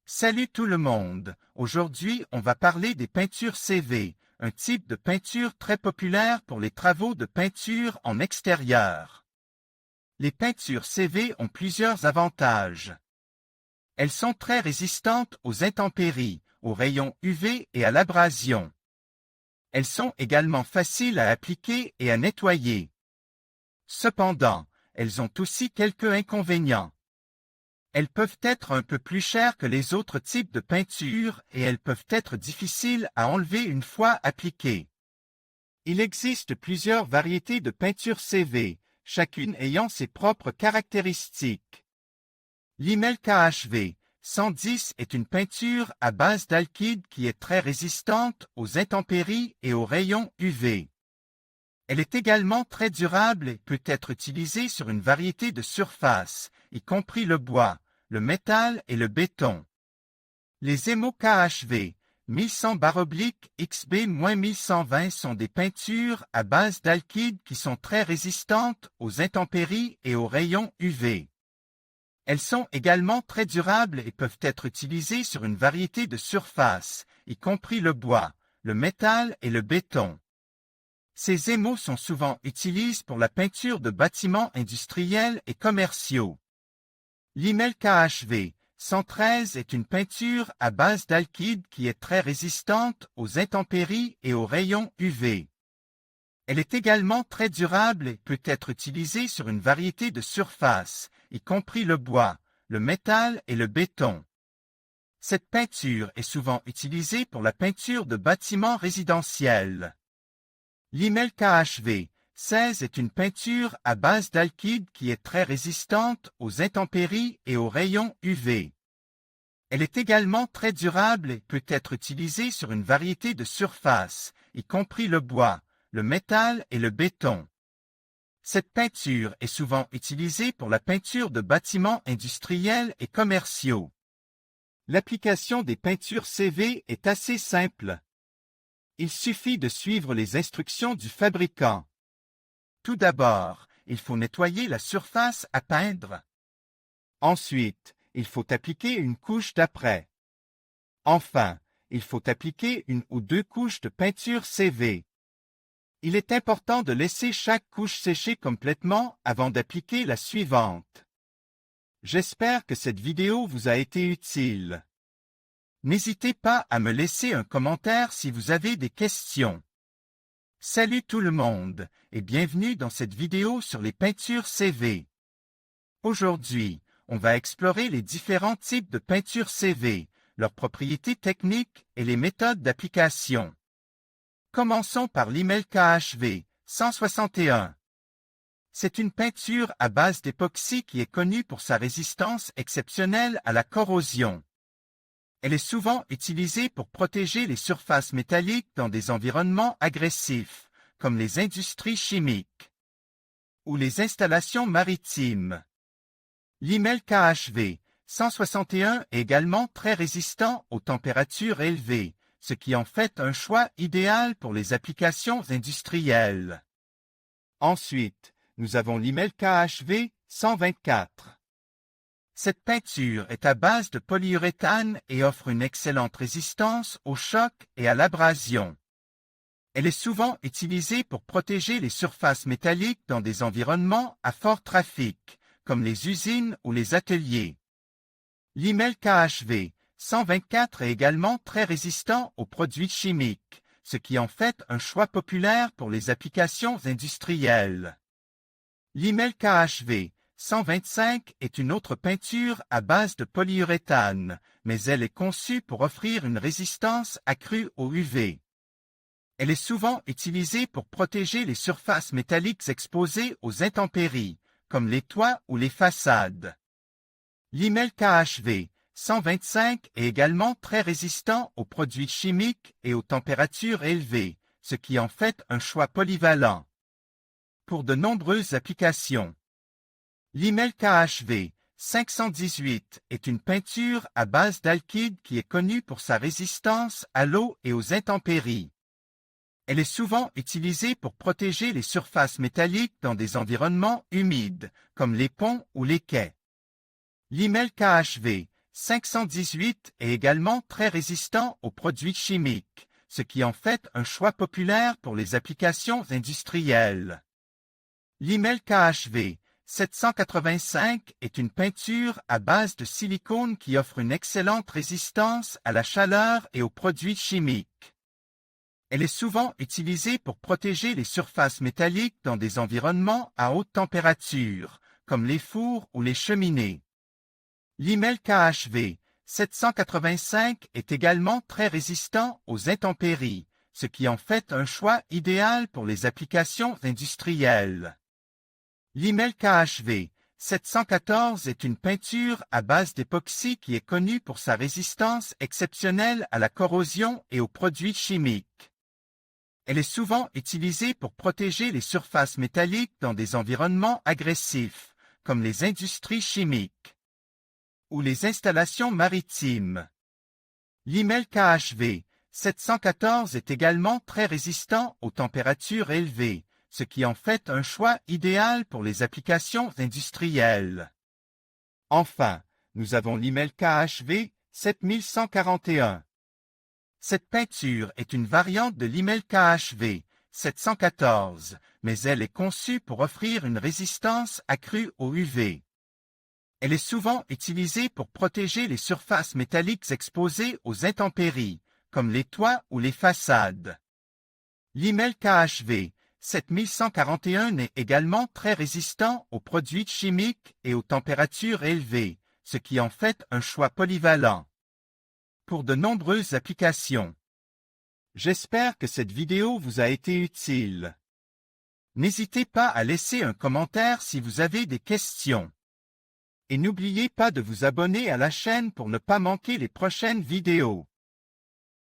Salut tout le monde! Aujourd'hui, on va parler des peintures CV, un type de peinture très populaire pour les travaux de peinture en extérieur. Les peintures CV ont plusieurs avantages. Elles sont très résistantes aux intempéries, aux rayons UV et à l'abrasion. Elles sont également faciles à appliquer et à nettoyer. Cependant, elles ont aussi quelques inconvénients. Elles peuvent être un peu plus chères que les autres types de peinture et elles peuvent être difficiles à enlever une fois appliquées. Il existe plusieurs variétés de peinture CV, chacune ayant ses propres caractéristiques. L'Imel KHV 110 est une peinture à base d'alkyd qui est très résistante aux intempéries et aux rayons UV. Elle est également très durable et peut être utilisée sur une variété de surfaces, y compris le bois, le métal et le béton. Les Emo KHV 1100/XB-1120 sont des peintures à base d'alkyd qui sont très résistantes aux intempéries et aux rayons UV. Elles sont également très durables et peuvent être utilisées sur une variété de surfaces, y compris le bois, le métal et le béton. Ces émaux sont souvent utilisés pour la peinture de bâtiments industriels et commerciaux. L'Imel KHV 113 est une peinture à base d'alkyd qui est très résistante aux intempéries et aux rayons UV. Elle est également très durable et peut être utilisée sur une variété de surfaces, y compris le bois, le métal et le béton. Cette peinture est souvent utilisée pour la peinture de bâtiments résidentiels. L'Imel KHV 16 est une peinture à base d'alkyd qui est très résistante aux intempéries et aux rayons UV. Elle est également très durable et peut être utilisée sur une variété de surfaces, y compris le bois, le métal et le béton. Cette peinture est souvent utilisée pour la peinture de bâtiments industriels et commerciaux. L'application des peintures CV est assez simple. Il suffit de suivre les instructions du fabricant. Tout d'abord, il faut nettoyer la surface à peindre. Ensuite, il faut appliquer une couche d'après. Enfin, il faut appliquer une ou deux couches de peinture CV. Il est important de laisser chaque couche sécher complètement avant d'appliquer la suivante. J'espère que cette vidéo vous a été utile. N'hésitez pas à me laisser un commentaire si vous avez des questions. Salut tout le monde et bienvenue dans cette vidéo sur les peintures CV. Aujourd'hui, on va explorer les différents types de peintures CV, leurs propriétés techniques et les méthodes d'application. Commençons par l'Imel KHV 161. C'est une peinture à base d'époxy qui est connue pour sa résistance exceptionnelle à la corrosion. Elle est souvent utilisée pour protéger les surfaces métalliques dans des environnements agressifs, comme les industries chimiques ou les installations maritimes. L'Imel KHV 161 est également très résistant aux températures élevées, ce qui en fait un choix idéal pour les applications industrielles. Ensuite, nous avons l'Imel KHV 124. Cette peinture est à base de polyuréthane et offre une excellente résistance au choc et à l'abrasion. Elle est souvent utilisée pour protéger les surfaces métalliques dans des environnements à fort trafic, comme les usines ou les ateliers. L'Imel KHV 124 est également très résistant aux produits chimiques, ce qui en fait un choix populaire pour les applications industrielles. L'Imel KHV 125 est une autre peinture à base de polyuréthane, mais elle est conçue pour offrir une résistance accrue au UV. Elle est souvent utilisée pour protéger les surfaces métalliques exposées aux intempéries, comme les toits ou les façades. L'Imel KHV 125 est également très résistant aux produits chimiques et aux températures élevées, ce qui en fait un choix polyvalent pour de nombreuses applications. L'Imel KHV 518 est une peinture à base d'alkyd qui est connue pour sa résistance à l'eau et aux intempéries. Elle est souvent utilisée pour protéger les surfaces métalliques dans des environnements humides, comme les ponts ou les quais. L'Imel KHV 518 est également très résistant aux produits chimiques, ce qui en fait un choix populaire pour les applications industrielles. L'Imel KHV 785 est une peinture à base de silicone qui offre une excellente résistance à la chaleur et aux produits chimiques. Elle est souvent utilisée pour protéger les surfaces métalliques dans des environnements à haute température, comme les fours ou les cheminées. L'Imel KHV 785 est également très résistant aux intempéries, ce qui en fait un choix idéal pour les applications industrielles. L'Imel KHV 714 est une peinture à base d'époxy qui est connue pour sa résistance exceptionnelle à la corrosion et aux produits chimiques. Elle est souvent utilisée pour protéger les surfaces métalliques dans des environnements agressifs, comme les industries chimiques ou les installations maritimes. L'Imel KHV 714 est également très résistant aux températures élevées, ce qui en fait un choix idéal pour les applications industrielles. Enfin, nous avons l'Imel KHV 7141. Cette peinture est une variante de l'Imel KHV 714, mais elle est conçue pour offrir une résistance accrue aux UV. Elle est souvent utilisée pour protéger les surfaces métalliques exposées aux intempéries, comme les toits ou les façades. L'Imel KHV 7141 est également très résistant aux produits chimiques et aux températures élevées, ce qui en fait un choix polyvalent pour de nombreuses applications. J'espère que cette vidéo vous a été utile. N'hésitez pas à laisser un commentaire si vous avez des questions. Et n'oubliez pas de vous abonner à la chaîne pour ne pas manquer les prochaines vidéos.